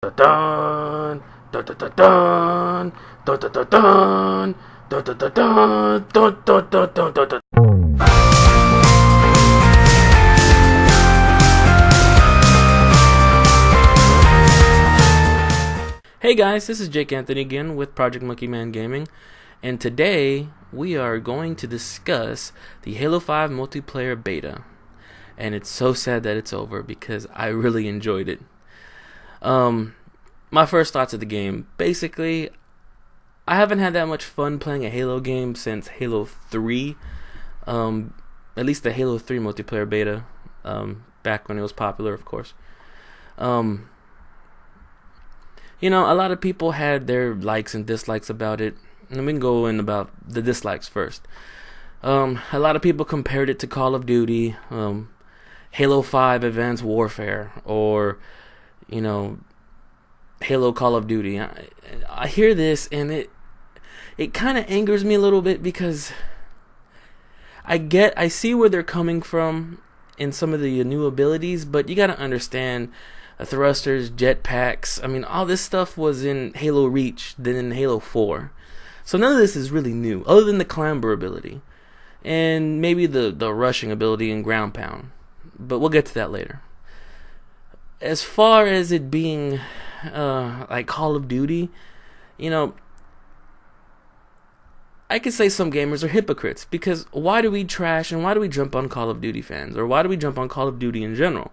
Dun dun dun dun dun dun dun dun dun dun dun dun dun dun dun dun. Hey guys, this is Jake Anthony again with Project Monkey Man Gaming, and today we are going to discuss the Halo 5 multiplayer beta. And it's so sad that it's over because I really enjoyed it. My first thoughts of the game. Basically, I haven't had that much fun playing a Halo game since Halo 3. At least the Halo 3 multiplayer beta. Back when it was popular, of course. A lot of people had their likes and dislikes about it. And we can go in about the dislikes first. A lot of people compared it to Call of Duty, Halo 5 Advanced Warfare, or, Halo Call of Duty. I hear this and it kind of angers me a little bit because I see where they're coming from in some of the new abilities, but you gotta understand thrusters, jetpacks. I mean, all this stuff was in Halo Reach, then in Halo 4. So none of this is really new, other than the clamber ability and maybe the rushing ability and ground pound. But we'll get to that later. As far as it being like Call of Duty, I could say some gamers are hypocrites, because why do we trash and why do we jump on Call of Duty fans, or why do we jump on Call of Duty in general?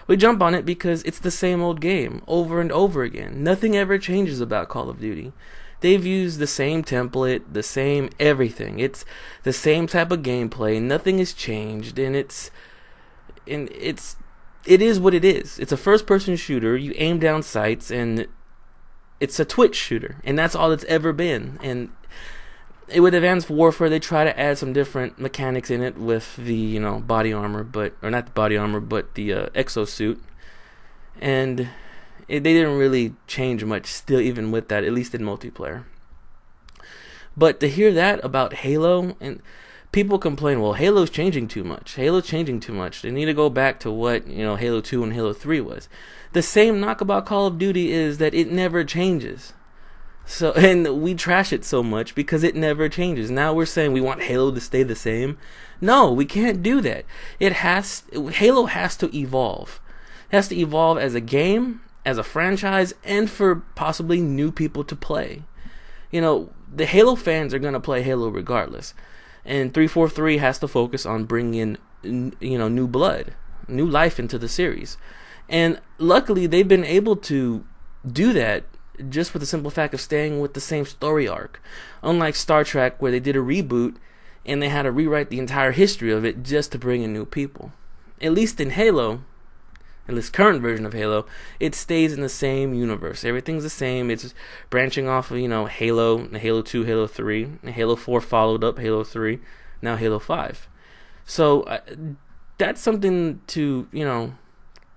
We jump on it because it's the same old game over and over again. Nothing ever changes about Call of Duty. They've used the same template, the same everything. It's the same type of gameplay. Nothing has changed, and it is what it is. It's a first-person shooter. You aim down sights, and it's a twitch shooter, and that's all it's ever been. And with Advanced Warfare, they try to add some different mechanics in it with the body armor, or not the body armor, but the exosuit, and they didn't really change much still, even with that, at least in multiplayer. But to hear that about Halo, and people complain, well, Halo's changing too much. Halo's changing too much. They need to go back to what Halo 2 and Halo 3 was. The same knock about Call of Duty is that it never changes. So, and we trash it so much because it never changes. Now we're saying we want Halo to stay the same. No, we can't do that. Halo has to evolve. It has to evolve as a game, as a franchise, and for possibly new people to play. The Halo fans are going to play Halo regardless. And 343 has to focus on bringing in, new blood, new life into the series. And luckily, they've been able to do that just with the simple fact of staying with the same story arc. Unlike Star Trek, where they did a reboot and they had to rewrite the entire history of it just to bring in new people. At least in Halo, in this current version of Halo, it stays in the same universe. Everything's the same. It's branching off of, Halo, Halo 2, Halo 3. Halo 4 followed up Halo 3. Now Halo 5. So that's something to,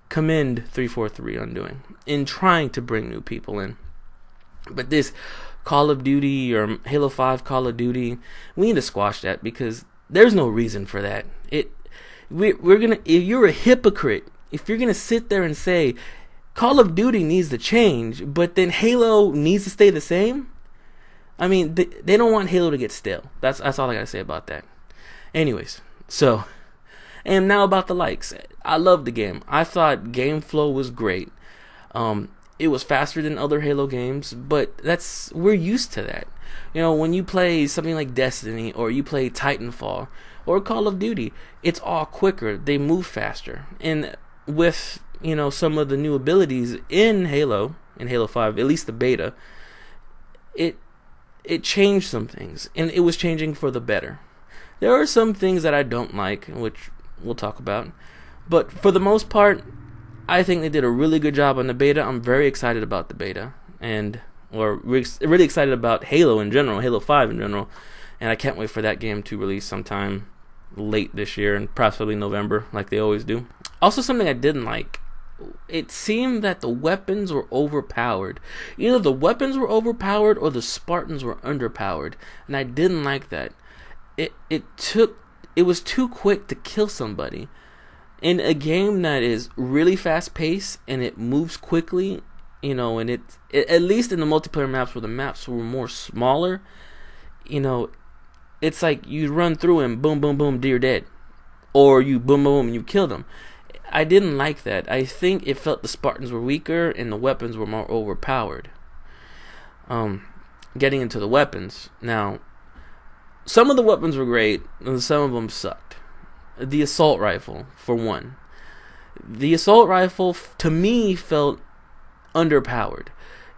commend 343 on doing, in trying to bring new people in. But this Call of Duty or Halo 5 Call of Duty, we need to squash that because there's no reason for that. We're gonna, if you're a hypocrite, if you're gonna sit there and say Call of Duty needs to change, but then Halo needs to stay the same, I mean, they don't want Halo to get stale. That's all I gotta say about that. Anyways, and now about the likes. I love the game. I thought game flow was great. It was faster than other Halo games, but we're used to that. When you play something like Destiny, or you play Titanfall, or Call of Duty, it's all quicker. They move faster. And with, some of the new abilities in Halo 5, at least the beta, it changed some things, and it was changing for the better. There are some things that I don't like, which we'll talk about, but for the most part, I think they did a really good job on the beta. I'm very excited about the beta, or really excited about Halo in general, Halo 5 in general, and I can't wait for that game to release sometime late this year, and possibly November, like they always do. Also, something I didn't like, it seemed that the weapons were overpowered. Either the weapons were overpowered or the Spartans were underpowered, and I didn't like that. It was too quick to kill somebody. In a game that is really fast paced and it moves quickly, and at least in the multiplayer maps where the maps were more smaller, you know, it's like you run through and boom, boom, boom, you're dead, or you boom, boom, and you kill them. I didn't like that. I think it felt the Spartans were weaker and the weapons were more overpowered. Getting into the weapons now, some of the weapons were great and some of them sucked. The assault rifle, for one. The assault rifle, to me, felt underpowered.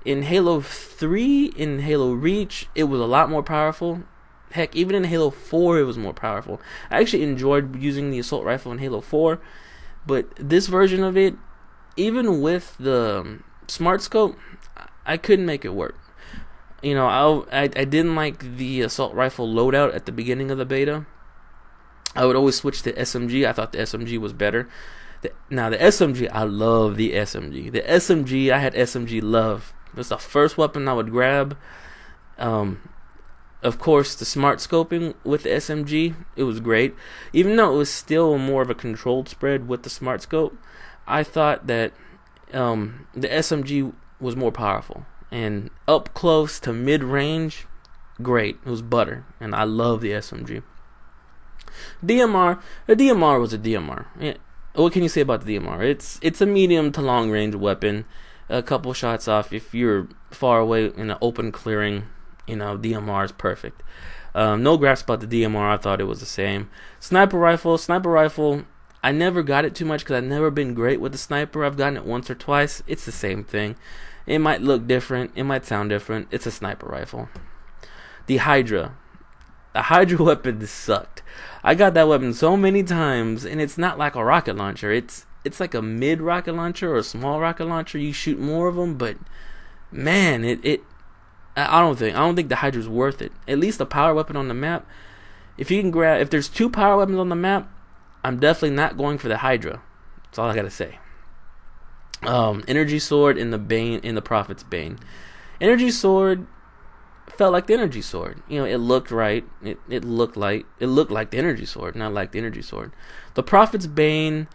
In Halo 3, in Halo Reach, it was a lot more powerful. Heck, even in Halo 4, it was more powerful. I actually enjoyed using the assault rifle in Halo 4, but this version of it, even with the smart scope, I couldn't make it work. I didn't like the assault rifle loadout at the beginning of the beta. I would always switch to SMG. I thought the SMG was better. Now, the SMG, I love the SMG. The SMG, I had SMG love. It was the first weapon I would grab. Of course, the smart scoping with the SMG, it was great. Even though it was still more of a controlled spread with the smart scope, I thought that the SMG was more powerful. And up close to mid-range, great. It was butter. And I love the SMG. DMR, the DMR was a DMR. Yeah. What can you say about the DMR? It's a medium to long range weapon. A couple shots off. If you're far away in an open clearing, DMR is perfect. No graphs about the DMR. I thought it was the same. Sniper rifle, I never got it too much because I've never been great with the sniper. I've gotten it once or twice. It's the same thing. It might look different. It might sound different. It's a sniper rifle. The Hydra weapon sucked. I got that weapon so many times, and it's not like a rocket launcher. It's like a mid rocket launcher or a small rocket launcher. You shoot more of them, but man, I don't think the Hydra's worth it. At least a power weapon on the map. If there's 2 power weapons on the map, I'm definitely not going for the Hydra. That's all I gotta say. Energy sword in the Prophet's Bane. Energy sword felt like the energy sword. It looked right. It looked like the energy sword, not like the energy sword. The Prophet's Bane,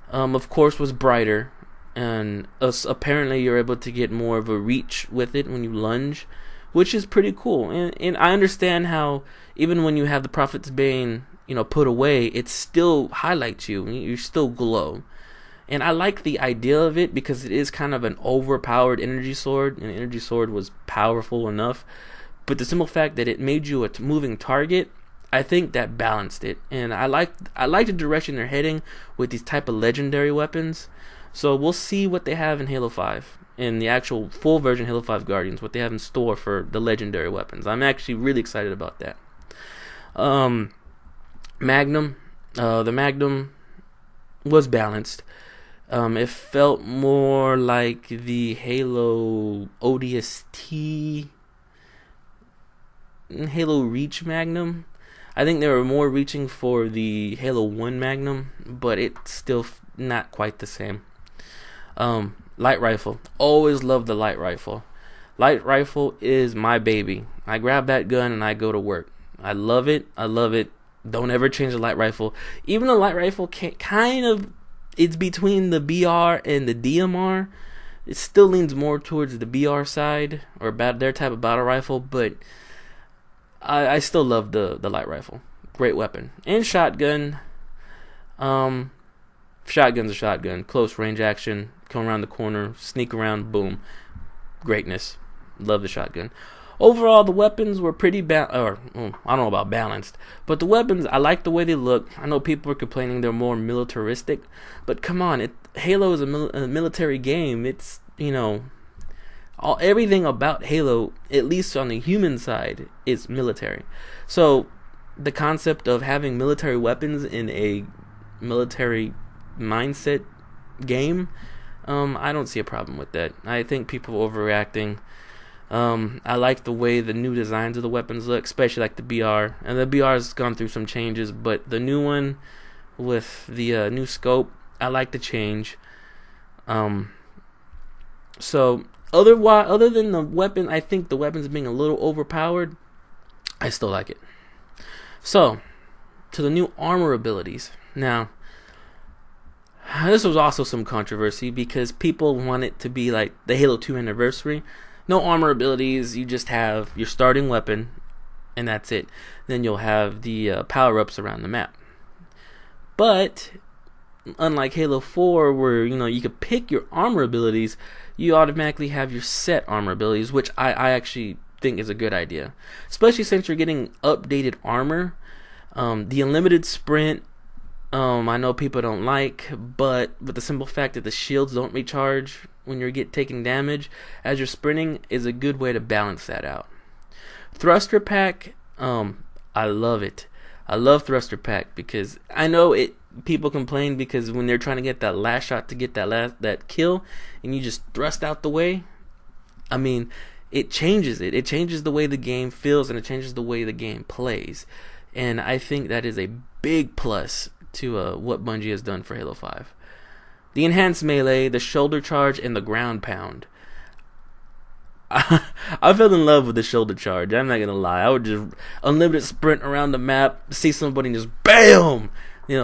of course, was brighter, and apparently you're able to get more of a reach with it when you lunge, which is pretty cool. And I understand how even when you have the Prophet's Bane, put away, it still highlights you. You still glow. And I like the idea of it because it is kind of an overpowered energy sword, and the energy sword was powerful enough. But the simple fact that it made you a moving target, I think that balanced it. And I like the direction they're heading with these type of legendary weapons. So we'll see what they have in Halo 5, in the actual full version Halo 5 Guardians, what they have in store for the legendary weapons. I'm actually really excited about that. Magnum, the Magnum was balanced. It felt more like the Halo ODST, Halo Reach Magnum. I think they were more reaching for the Halo 1 Magnum, but it's still not quite the same. Light rifle. Always loved the light rifle. Light rifle is my baby. I grab that gun and I go to work. I love it. Don't ever change the light rifle. Even the light rifle it's between the BR and the DMR. It still leans more towards the BR side, or their type of battle rifle, but I still love the light rifle. Great weapon. And shotgun. Shotgun's a shotgun. Close range action. Come around the corner. Sneak around. Boom. Greatness. Love the shotgun. Overall, the weapons were pretty I don't know about balanced, but the weapons, I like the way they look. I know people are complaining they're more militaristic, but come on, Halo is a military game. It's, everything about Halo, at least on the human side, is military. So the concept of having military weapons in a military mindset game, I don't see a problem with that. I think people are overreacting. I like the way the new designs of the weapons look, especially like the BR. And the BR has gone through some changes, but the new one with the new scope, I like the change. So other than the weapon, I think the weapons being a little overpowered, I still like it. So, to the new armor abilities. Now, This was also some controversy because people want it to be like the Halo 2 anniversary. No armor abilities, you just have your starting weapon, and that's it. Then you'll have the power-ups around the map. But unlike Halo 4, where you could pick your armor abilities, you automatically have your set armor abilities, which I actually think is a good idea, especially since you're getting updated armor. The unlimited sprint, I know people don't like, but with the simple fact that the shields don't recharge when you're taking damage as you're sprinting is a good way to balance that out. Thruster pack, I love it. I love thruster pack because I know people complain because when they're trying to get that last shot to get that kill and you just thrust out the way, I mean, it changes it. It changes the way the game feels and it changes the way the game plays. And I think that is a big plus to what Bungie has done for Halo 5. The enhanced melee, the shoulder charge, and the ground pound. I fell in love with the shoulder charge. I'm not gonna lie. I would just unlimited sprint around the map, see somebody and just BAM!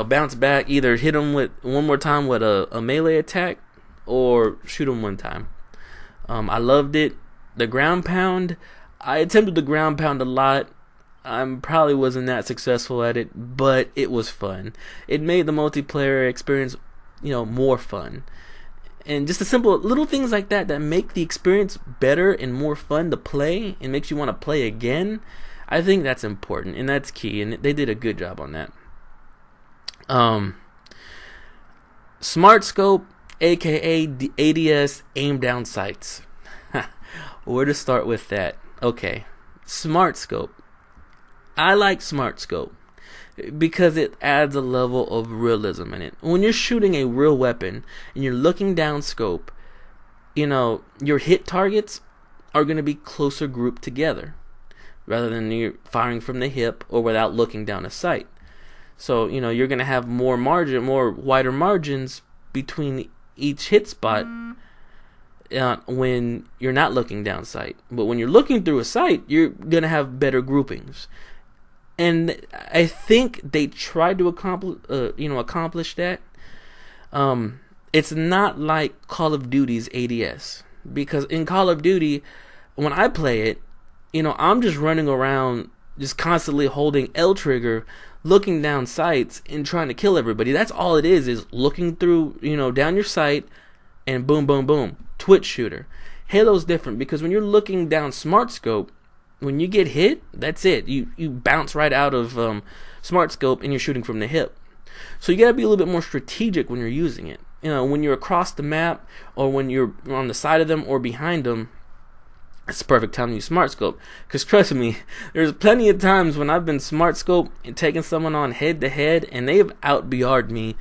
Bounce back, either hit them with one more time with a melee attack or shoot them one time. I loved it. The ground pound, I attempted the ground pound a lot. I probably wasn't that successful at it, but it was fun. It made the multiplayer experience, more fun. And just the simple little things like that make the experience better and more fun to play and makes you want to play again. I think that's important and that's key, and they did a good job on that. Smart Scope, aka the ADS aim down sights. Where to start with that? Okay, Smart Scope. I like Smart Scope because it adds a level of realism in it. When you're shooting a real weapon and you're looking down scope, your hit targets are going to be closer grouped together rather than you're firing from the hip or without looking down a sight. So, you're going to have more wider margins between each hit spot when you're not looking down sight. But when you're looking through a sight, you're going to have better groupings. And I think they tried to accomplish that. It's not like Call of Duty's ADS, because in Call of Duty, when I play it, I'm just running around, just constantly holding L trigger, looking down sights and trying to kill everybody. That's all it is looking through, down your sight, and boom, boom, boom, twitch shooter. Halo's different because when you're looking down Smart Scope, when you get hit, that's it. You bounce right out of Smart Scope and you're shooting from the hip. So you gotta be a little bit more strategic when you're using it. When you're across the map or when you're on the side of them or behind them, it's the perfect time to use Smart Scope. Because trust me, there's plenty of times when I've been Smart Scope and taking someone on head to head and they've out BR'd me.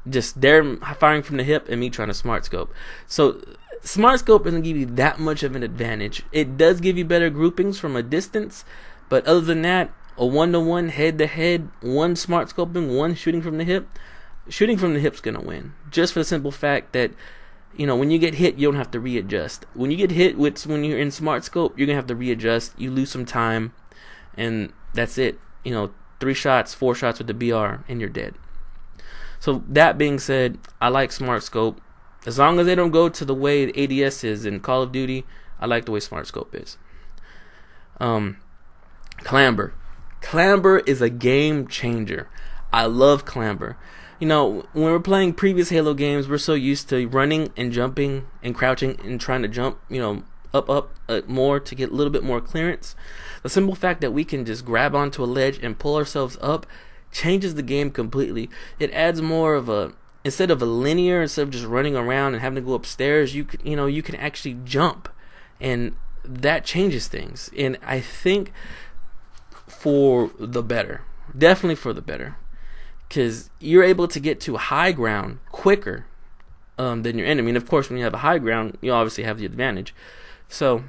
Just they're firing from the hip and me trying to Smart Scope. So Smart Scope doesn't give you that much of an advantage. It does give you better groupings from a distance, but other than that, a 1-to-1 head-to-head, one Smart Scoping, one shooting from the hip's gonna win. Just for the simple fact that, when you get hit, you don't have to readjust. When you get hit when you're in Smart Scope, you're gonna have to readjust. You lose some time, and that's it. 3 shots, 4 shots with the BR, and you're dead. So that being said, I like Smart Scope. As long as they don't go to the way the ADS is in Call of Duty, I like the way Smart Scope is. Clamber. Clamber is a game changer. I love Clamber. When we're playing previous Halo games, we're so used to running and jumping and crouching and trying to jump, up more to get a little bit more clearance. The simple fact that we can just grab onto a ledge and pull ourselves up changes the game completely. It adds more of instead of just running around and having to go upstairs, you can actually jump, and that changes things. And I think for the better, definitely for the better, because you're able to get to high ground quicker than your enemy. And of course, when you have a high ground, you obviously have the advantage. So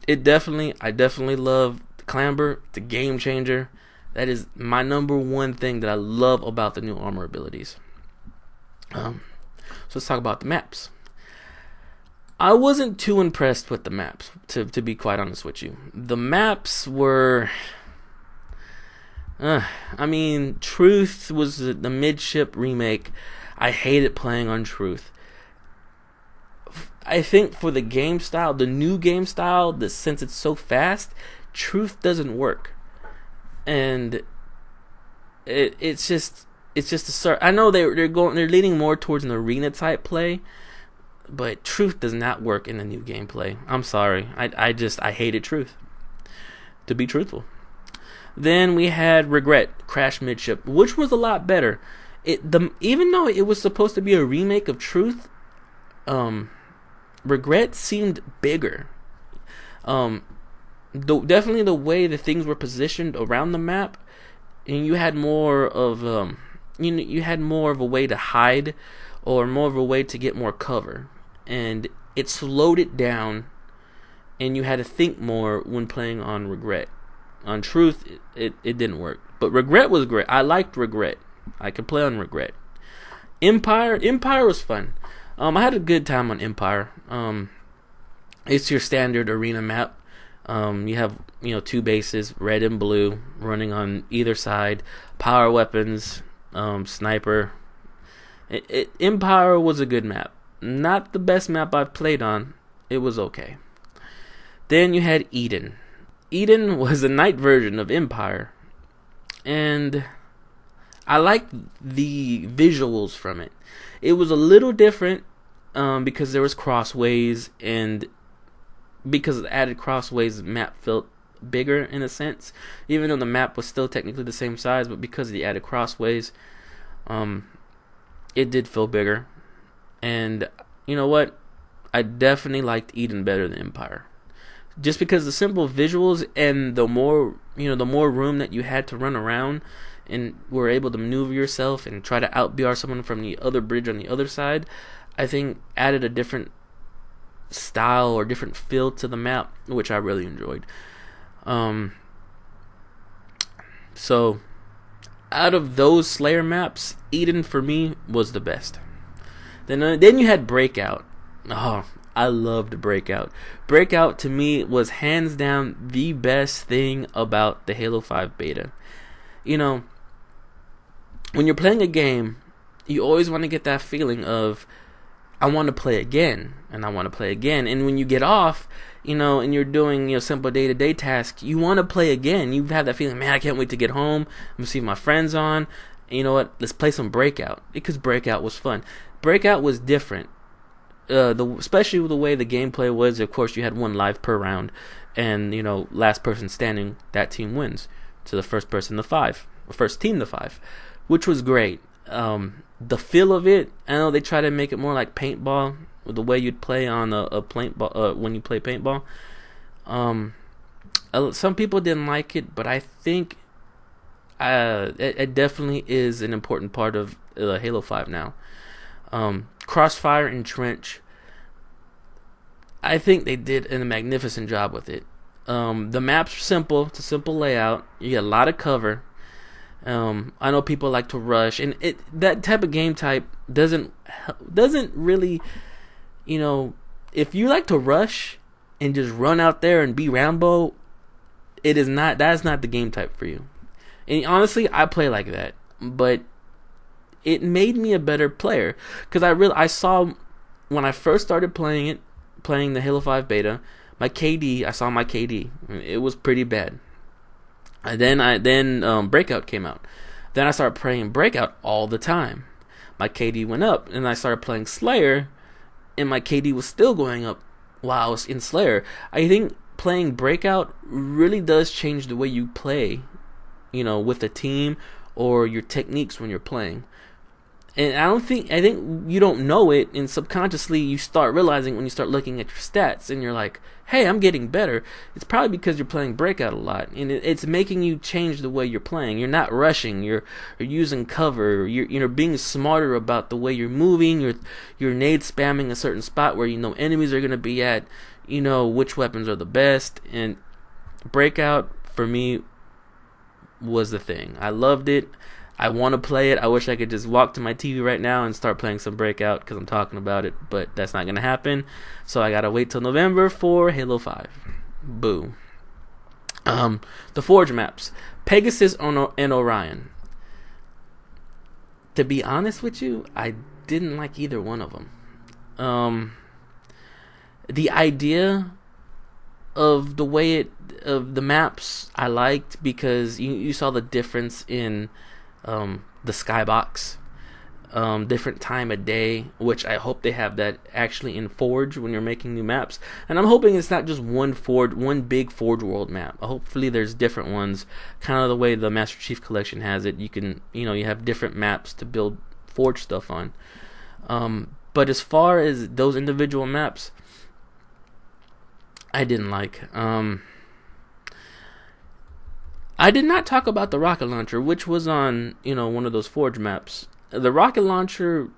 I definitely love Clamber. It's a game changer. That is my number one thing that I love about the new armor abilities. So let's talk about the maps. I wasn't too impressed with the maps, to be quite honest with you. The maps were... Truth was the midship remake. I hated playing on Truth. I think for the game style, the new game style, since it's so fast, Truth doesn't work, and it's just a start. I know they're leaning more towards an arena type play, but Truth does not work in the new gameplay. I'm sorry, I hated Truth, to be truthful. Then we had Regret Crash Midship, which was a lot better. Even though it was supposed to be a remake of Truth, Regret seemed bigger. Definitely the way the things were positioned around the map, and you had more of you had more of a way to hide, or more of a way to get more cover, and it slowed it down, and you had to think more when playing on Regret. On Truth, it didn't work, but Regret was great. I liked Regret. I could play on Regret. Empire was fun. I had a good time on Empire. It's your standard arena map. You have 2 bases, red and blue, running on either side. Power weapons, sniper. Empire was a good map. Not the best map I've played on. It was okay. Then you had Eden. Eden was a night version of Empire, and I liked the visuals from it. It was a little different because there was crossways, and because of the added crossways, the map felt bigger in a sense, even though the map was still technically the same size, but because of the added crossways, it did feel bigger. And you know what? I definitely liked Eden better than Empire. Just because the simple visuals and the more room that you had to run around and were able to maneuver yourself and try to out-BR someone from the other bridge on the other side, I think added a different style or different feel to the map, which I really enjoyed. So out of those Slayer maps, Eden for me was the best. Then you had Breakout. Oh, I loved Breakout. Breakout to me was hands down the best thing about the Halo 5 beta. When you're playing a game, you always want to get that feeling of, I want to play again, and I want to play again. And when you get off, and you're doing simple day-to-day tasks, you want to play again. You have that feeling, man, I can't wait to get home. I'm going to see my friends on. And you know what? Let's play some Breakout, because Breakout was fun. Breakout was different. Especially with the way the gameplay was. Of course, you had 1 life per round, and last person standing, that team wins. To the first person to 5, or first team to 5, which was great. The feel of it, I know they try to make it more like paintball, with the way you'd play on a paintball when you play paintball. Some people didn't like it, but I think it definitely is an important part of Halo 5 now. Crossfire and Trench, I think they did a magnificent job with it. The maps are simple. It's a simple layout. You get a lot of cover. I know people like to rush, and that type of game type doesn't really, if you like to rush and just run out there and be Rambo, that's not the game type for you. And honestly, I play like that, but it made me a better player, because I saw when I first started playing the Halo 5 beta, I saw my KD. It was pretty bad. And then Breakout came out. Then I started playing Breakout all the time. My KD went up, and I started playing Slayer, and my KD was still going up while I was in Slayer. I think playing Breakout really does change the way you play, with the team, or your techniques when you're playing. And I think you don't know it, and subconsciously you start realizing when you start looking at your stats, and you're like, hey, I'm getting better. It's probably because you're playing Breakout a lot, and it's making you change the way you're playing. You're not rushing. You're using cover. You're being smarter about the way you're moving. You're nade spamming a certain spot where enemies are going to be at. Which weapons are the best. And Breakout, for me, was the thing. I loved it. I want to play it. I wish I could just walk to my TV right now and start playing some Breakout, because I'm talking about it, but that's not going to happen. So I got to wait till November for Halo 5. Boo. The Forge maps. Pegasus and Orion. to be honest with you, I didn't like either one of them. The idea of the way of the maps I liked, because you saw the difference in the skybox, different time of day, which I hope they have that actually in Forge when you're making new maps. And I'm hoping it's not just one big Forge World map. Hopefully there's different ones, kind of the way the Master Chief Collection has it. You can, you have different maps to build Forge stuff on. But as far as those individual maps, I didn't like. I did not talk about the rocket launcher, which was on, one of those Forge maps. The rocket launcher,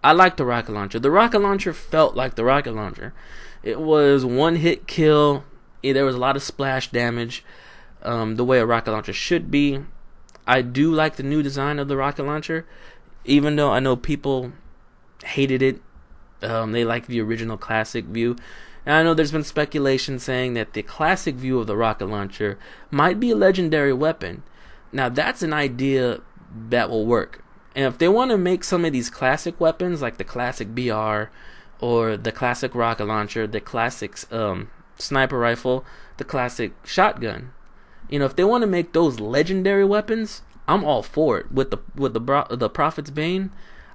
I liked the rocket launcher. The rocket launcher felt like the rocket launcher. It was one hit kill. There was a lot of splash damage, the way a rocket launcher should be. I do like the new design of the rocket launcher, even though I know people hated it. They like the original classic view. And I know there's been speculation saying that the classic view of the rocket launcher might be a legendary weapon. Now that's an idea that will work. And if they want to make some of these classic weapons, like the classic BR, or the classic rocket launcher, the classic sniper rifle, the classic shotgun, if they want to make those legendary weapons, I'm all for it. With the Prophet's Bane,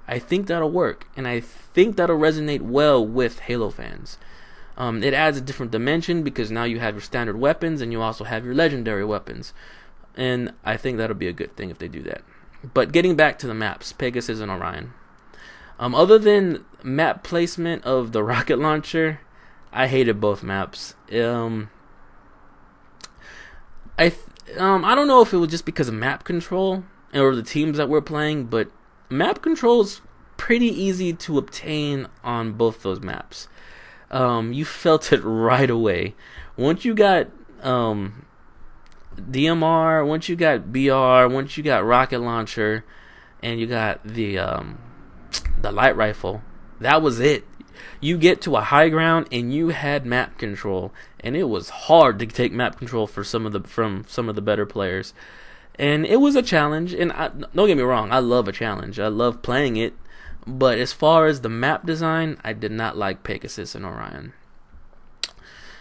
I think that'll work, and I think that'll resonate well with Halo fans. It adds a different dimension because now you have your standard weapons and you also have your legendary weapons, and I think that'll be a good thing if they do that. But getting back to the maps, Pegasus and Orion. Other than map placement of the rocket launcher, I hated both maps. I don't know if it was just because of map control or the teams that we're playing, but map control is pretty easy to obtain on both those maps. You felt it right away. Once you got DMR, once you got BR, once you got rocket launcher, and you got the light rifle, that was it. You get to a high ground and you had map control, and it was hard to take map control from some of the better players, and it was a challenge. And don't get me wrong, I love a challenge. I love playing it, but as far as the map design, I did not like Pegasus and Orion.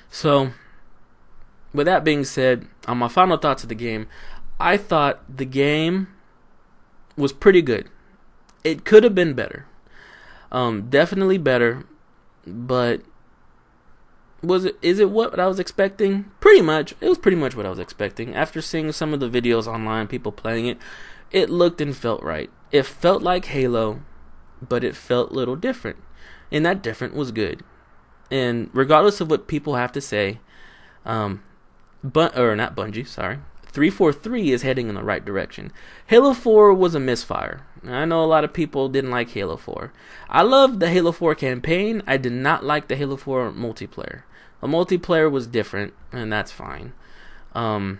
So, with that being said, on my final thoughts of the game, I thought the game was pretty good. It could have been better. Definitely better, but is it what I was expecting? Pretty much. It was pretty much what I was expecting. After seeing some of the videos online, people playing it, it looked and felt right. It felt like Halo, but it felt a little different, and that different was good. And regardless of what people have to say, not Bungie, sorry, 343 is heading in the right direction. Halo 4 was a misfire. I know a lot of people didn't like Halo 4. I loved the Halo 4 campaign. I did not like the Halo 4 multiplayer. The multiplayer was different, and that's fine. But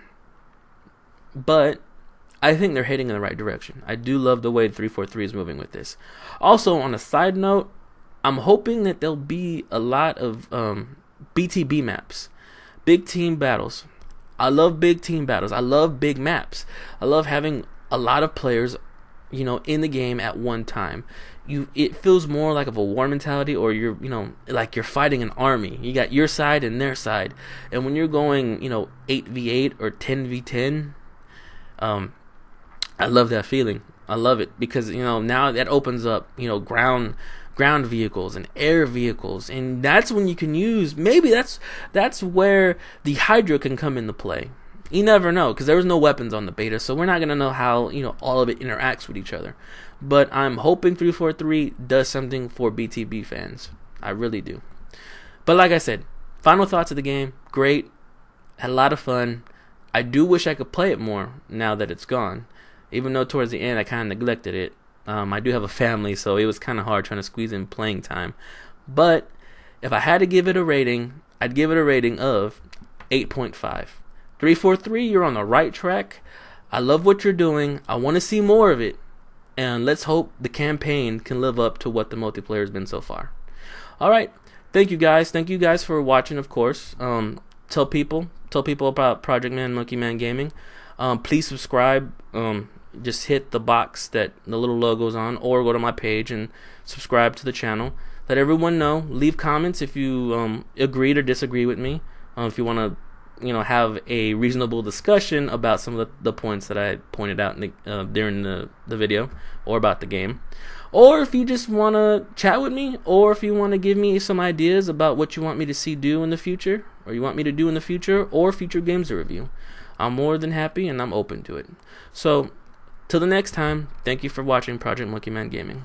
I think they're heading in the right direction. I do love the way 343 is moving with this. Also, on a side note, I'm hoping that there'll be a lot of BTB maps. Big team battles. I love big team battles. I love big maps. I love having a lot of players, in the game at one time. It feels more like of a war mentality, or you're you're fighting an army. You got your side and their side. And when you're going, 8v8 or 10v10, I love that feeling. I love it because, now that opens up, ground vehicles and air vehicles, and that's when you can use, maybe that's where the Hydra can come into play. You never know, because there was no weapons on the beta, so we're not going to know how all of it interacts with each other. But I'm hoping 343 does something for BTB fans. I really do. But like I said, final thoughts of the game, great, had a lot of fun. I do wish I could play it more now that it's gone, even though towards the end I kind of neglected it. I do have a family, so it was kind of hard trying to squeeze in playing time. But if I had to give it a rating, I'd give it a rating of 8.5. 343, you're on the right track. I love what you're doing. I want to see more of it. And let's hope the campaign can live up to what the multiplayer has been so far. All right. Thank you guys. Thank you guys for watching, of course. Tell people about Project Man, Monkey Man Gaming. Please subscribe. just hit the box that the little logo's on, or go to my page and subscribe to the channel. Let everyone know. Leave comments if you agreed or disagree with me. If you want to, have a reasonable discussion about some of the points that I pointed out during the video, or about the game. Or if you just want to chat with me, or if you want to give me some ideas about what you want me to do in the future, or you want me to do in the future, or future games to review, I'm more than happy and I'm open to it. So, till the next time, thank you for watching Project Monkey Man Gaming.